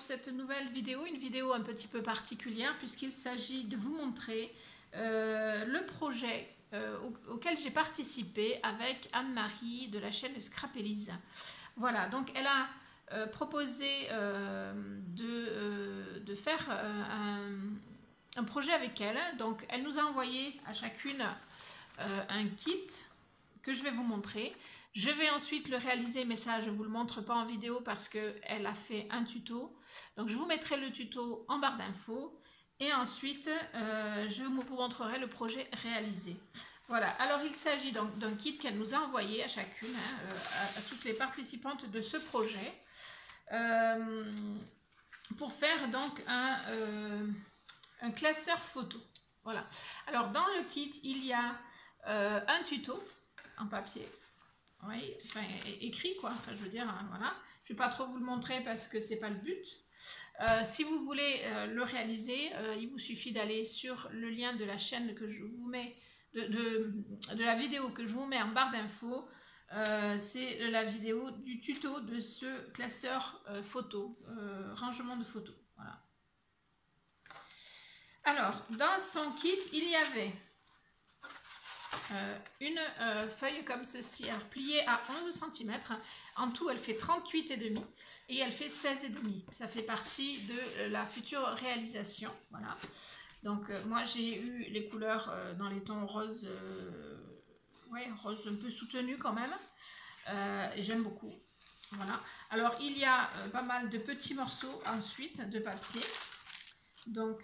pour cette nouvelle vidéo, une vidéo un petit peu particulière puisqu'il s'agit de vous montrer le projet auquel j'ai participé avec Anne-Marie de la chaîne Scrapelise. Voilà, donc elle a proposé de faire un projet avec elle. Donc elle nous a envoyé à chacune un kit que je vais vous montrer. Je vais ensuite le réaliser, mais ça je ne vous le montre pas en vidéo parce qu'elle a fait un tuto. Donc je vous mettrai le tuto en barre d'infos et ensuite je vous montrerai le projet réalisé. Voilà, alors il s'agit donc d'un kit qu'elle nous a envoyé à chacune, à toutes les participantes de ce projet, pour faire donc un classeur photo. Voilà, alors dans le kit il y a un tuto en papier. Oui, enfin, écrit quoi, enfin, je veux dire, voilà. Je ne vais pas trop vous le montrer parce que c'est pas le but. Si vous voulez le réaliser, il vous suffit d'aller sur le lien de la chaîne que je vous mets, de la vidéo que je vous mets en barre d'infos. C'est la vidéo du tuto de ce classeur photo, rangement de photos. Voilà. Alors, dans son kit, il y avait une feuille comme ceci, alors pliée à 11 cm. En tout, elle fait 38,5 et elle fait 16,5. Ça fait partie de la future réalisation. Voilà. Donc, moi, j'ai eu les couleurs dans les tons rose, ouais, rose un peu soutenu quand même. J'aime beaucoup. Voilà. Alors, il y a pas mal de petits morceaux ensuite de papier. Donc,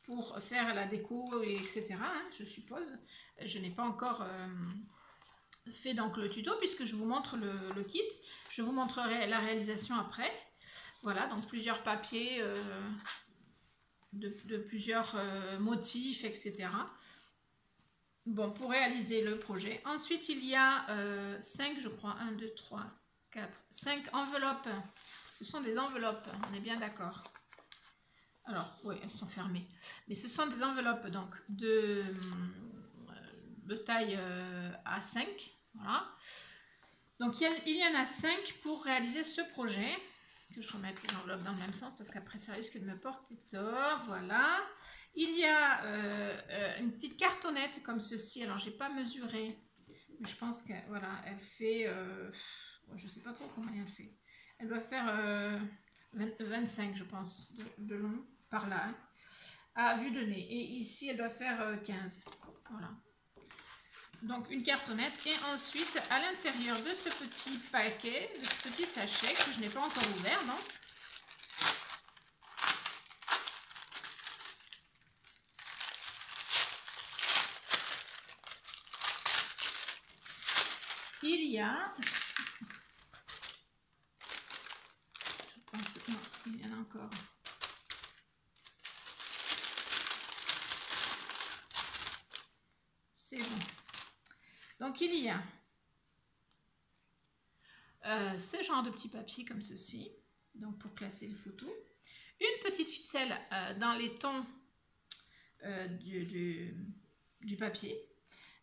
pour faire la déco, etc. Hein, je suppose. Je n'ai pas encore fait donc le tuto puisque je vous montre le kit. Je vous montrerai la réalisation après. Voilà, donc plusieurs papiers de plusieurs motifs, etc. Bon, pour réaliser le projet. Ensuite, il y a 5, je crois, 1, 2, 3, 4, 5 enveloppes. Ce sont des enveloppes, on est bien d'accord. Alors, oui, elles sont fermées. Mais ce sont des enveloppes donc de taille A5. Voilà. Donc, il y en a 5 pour réaliser ce projet. Que je remette les enveloppes dans le même sens parce qu'après, ça risque de me porter tort. Voilà. Il y a une petite cartonnette comme ceci. Alors, je n'ai pas mesuré. Mais je pense qu'elle voilà, elle fait... je ne sais pas trop combien elle fait. Elle doit faire 25, je pense, de long. Par là, hein, à vue de nez. Et ici, elle doit faire 15. Voilà. Donc, une cartonnette. Et ensuite, à l'intérieur de ce petit paquet, de ce petit sachet, que je n'ai pas encore ouvert, non? Il y a... Je pense... Non, il y en a encore. C'est bon. Donc il y a ce genre de petits papiers comme ceci, donc pour classer les photos, une petite ficelle dans les tons du papier,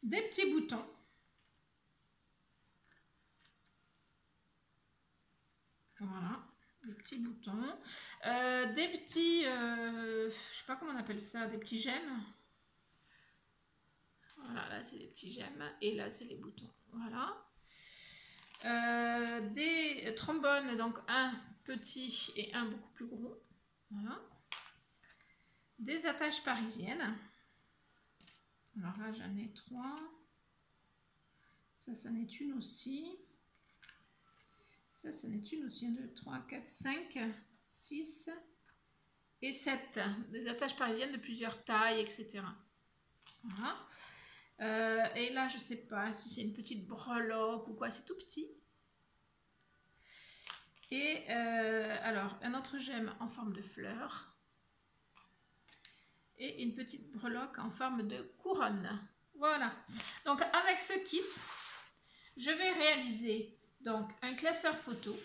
des petits boutons, voilà, des petits boutons, des petits, je sais pas comment on appelle ça, des petits gemmes. Voilà, là c'est les petits gemmes et là c'est les boutons. Voilà. Des trombones, donc un petit et un beaucoup plus gros. Voilà. Des attaches parisiennes. Alors là j'en ai 3. Ça, c'en est une aussi. Ça, c'en est une aussi. 1, 2, 3, 4, 5, 6 et 7. Des attaches parisiennes de plusieurs tailles, etc. Voilà. Et là, je ne sais pas si c'est une petite breloque ou quoi, c'est tout petit. Et alors, un autre gemme en forme de fleur. Et une petite breloque en forme de couronne. Voilà. Donc, avec ce kit, je vais réaliser donc un classeur photo.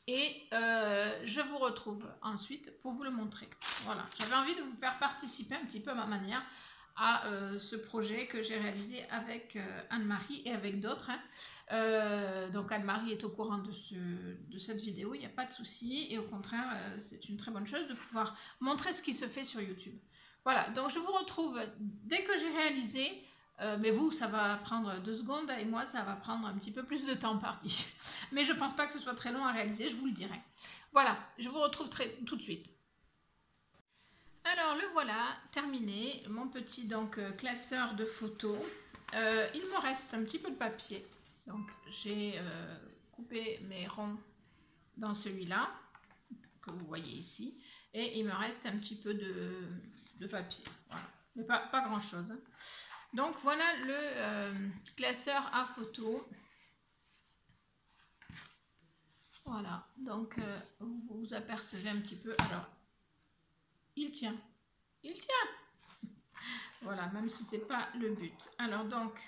Et je vous retrouve ensuite pour vous le montrer. Voilà, j'avais envie de vous faire participer un petit peu à ma manière à ce projet que j'ai réalisé avec Anne-Marie et avec d'autres. Donc Anne-Marie est au courant de cette vidéo, il n'y a pas de souci. Et au contraire, c'est une très bonne chose de pouvoir montrer ce qui se fait sur YouTube. Voilà, donc je vous retrouve dès que j'ai réalisé. Mais vous, ça va prendre 2 secondes et moi, ça va prendre un petit peu plus de temps parti. Mais je ne pense pas que ce soit très long à réaliser, je vous le dirai. Voilà, je vous retrouve tout de suite. Alors le voilà, terminé, mon petit donc classeur de photos. Il me reste un petit peu de papier. Donc j'ai coupé mes ronds dans celui-là, que vous voyez ici. Et il me reste un petit peu de papier. Voilà. Mais pas grand-chose. Donc voilà le classeur à photos. Voilà, donc vous apercevez un petit peu. Alors, il tient. Il tient. Voilà, même si c'est pas le but. Alors donc,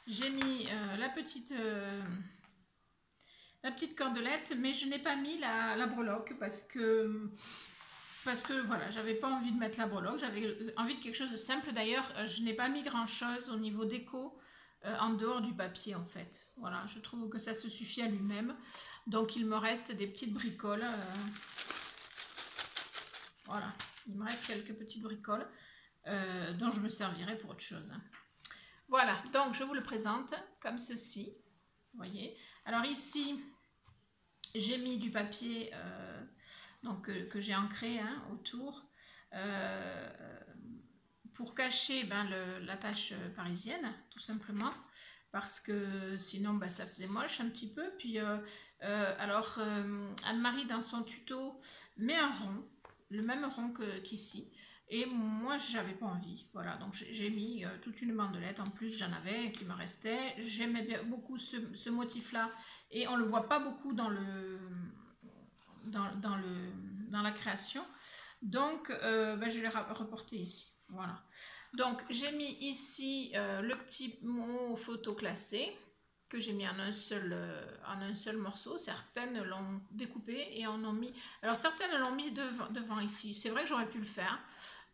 j'ai mis la petite cordelette, mais je n'ai pas mis la breloque parce que voilà, j'avais pas envie de mettre la breloque, j'avais envie de quelque chose de simple. D'ailleurs, je n'ai pas mis grand chose au niveau déco en dehors du papier en fait. Voilà, je trouve que ça se suffit à lui-même. Donc il me reste des petites bricoles. Voilà, il me reste quelques petites bricoles dont je me servirai pour autre chose. Voilà, donc je vous le présente comme ceci. Vous voyez. Alors ici, j'ai mis du papier donc, que j'ai ancré autour pour cacher la tache parisienne, tout simplement, parce que sinon ça faisait moche un petit peu. Puis alors Anne-Marie dans son tuto met un rond, le même rond qu'ici. Et moi, j'avais pas envie. Voilà, donc j'ai mis toute une bandelette. En plus, j'en avais qui me restait. J'aimais beaucoup ce motif-là. Et on le voit pas beaucoup dans la création. Donc, je l'ai reporté ici. Voilà. Donc, j'ai mis ici le petit mot photo classé que j'ai mis en un seul morceau. Certaines l'ont découpé et en ont mis... Alors, certaines l'ont mis devant ici. C'est vrai que j'aurais pu le faire.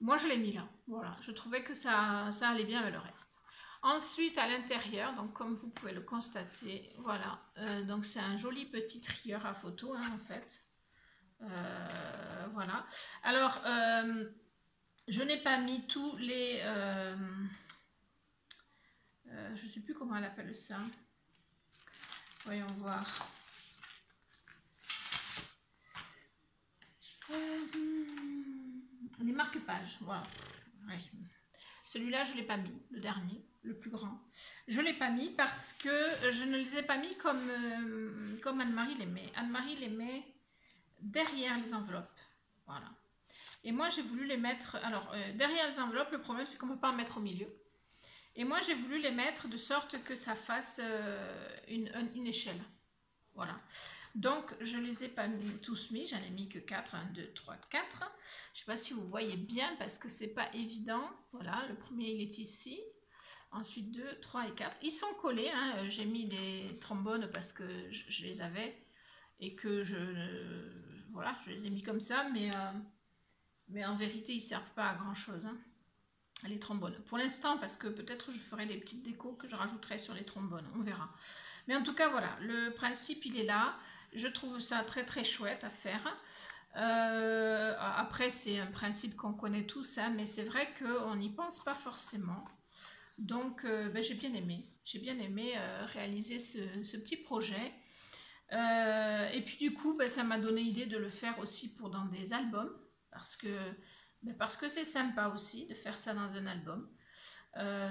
Moi, je l'ai mis là. Voilà. Je trouvais que ça allait bien avec le reste. Ensuite, à l'intérieur, donc comme vous pouvez le constater, voilà. Donc, c'est un joli petit trieur à photo, en fait. Voilà. Alors, je n'ai pas mis tous les... je ne sais plus comment elle appelle ça. Voyons voir. Les marque-pages, voilà. Ouais. Celui-là, je ne l'ai pas mis, le dernier, le plus grand. Je ne l'ai pas mis parce que je ne les ai pas mis comme Anne-Marie les met. Anne-Marie les met derrière les enveloppes. Voilà. Et moi, j'ai voulu les mettre... Alors, derrière les enveloppes, le problème, c'est qu'on ne peut pas en mettre au milieu. Et moi, j'ai voulu les mettre de sorte que ça fasse une échelle. Voilà. Donc, je ne les ai pas tous mis. J'en ai mis que 4. 1, 2, 3, 4. Je ne sais pas si vous voyez bien parce que ce n'est pas évident. Voilà, le premier, il est ici. Ensuite, 2, 3 et 4. Ils sont collés. J'ai mis des trombones parce que je les avais. Et que voilà, je les ai mis comme ça. Mais en vérité, ils ne servent pas à grand-chose. Les trombones. Pour l'instant, parce que peut-être je ferai des petites décos que je rajouterai sur les trombones. On verra. Mais en tout cas, voilà. Le principe, il est là. Je trouve ça très, très chouette à faire. Après, c'est un principe qu'on connaît tous. Mais c'est vrai qu'on n'y pense pas forcément. Donc, j'ai bien aimé. J'ai bien aimé réaliser ce petit projet. Et puis, du coup, ça m'a donné l'idée de le faire aussi dans des albums. Parce que c'est sympa aussi de faire ça dans un album.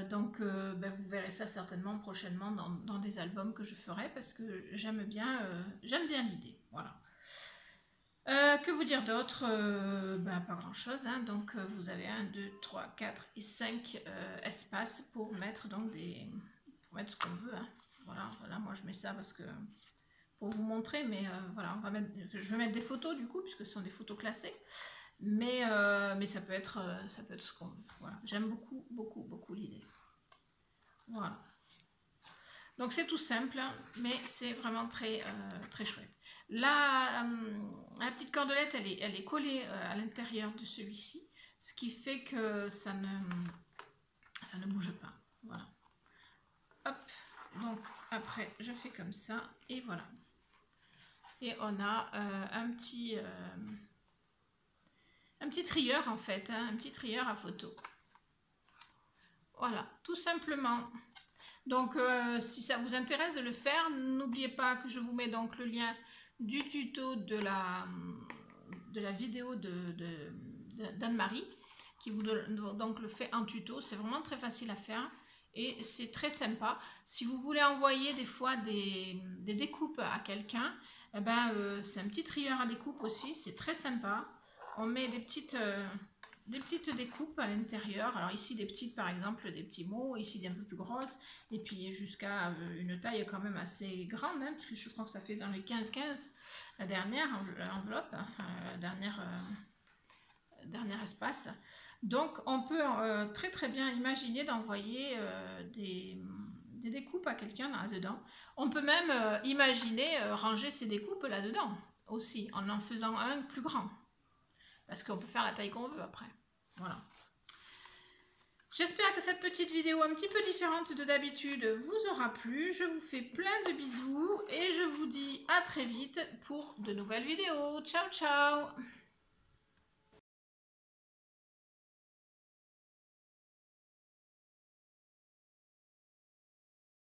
Donc vous verrez ça certainement prochainement dans des albums que je ferai parce que j'aime bien l'idée. Voilà. Que vous dire d'autre? Pas grand chose. Donc vous avez 1, 2, 3, 4 et 5 espaces pour mettre donc pour mettre ce qu'on veut. Voilà, là moi je mets ça parce que pour vous montrer, mais voilà, je vais mettre des photos du coup puisque ce sont des photos classées. Mais ça peut être ce qu'on veut. Voilà. J'aime beaucoup, beaucoup, beaucoup l'idée. Voilà. Donc c'est tout simple, mais c'est vraiment très, très chouette. La petite cordelette, elle est collée à l'intérieur de celui-ci, ce qui fait que ça ça ne bouge pas. Voilà. Hop, donc après je fais comme ça et voilà. Et on a un petit trieur en fait, hein, un petit trieur à photo. Voilà, tout simplement. Donc si ça vous intéresse de le faire, n'oubliez pas que je vous mets donc le lien du tuto de la vidéo d'Anne-Marie qui vous donc le fait en tuto. C'est vraiment très facile à faire et c'est très sympa. Si vous voulez envoyer des fois des découpes à quelqu'un, eh ben, c'est un petit trieur à découpe aussi, c'est très sympa. On met des petites découpes à l'intérieur. Alors ici des petites par exemple, des petits mots, ici des un peu plus grosses, et puis jusqu'à une taille quand même assez grande, hein, parce que je crois que ça fait dans les 15-15 la dernière enveloppe, enfin la dernier espace. Donc on peut très très bien imaginer d'envoyer des découpes à quelqu'un là-dedans. On peut même imaginer ranger ces découpes là-dedans aussi, en faisant un plus grand. Parce qu'on peut faire la taille qu'on veut après. Voilà. J'espère que cette petite vidéo un petit peu différente de d'habitude vous aura plu. Je vous fais plein de bisous et je vous dis à très vite pour de nouvelles vidéos. Ciao, ciao!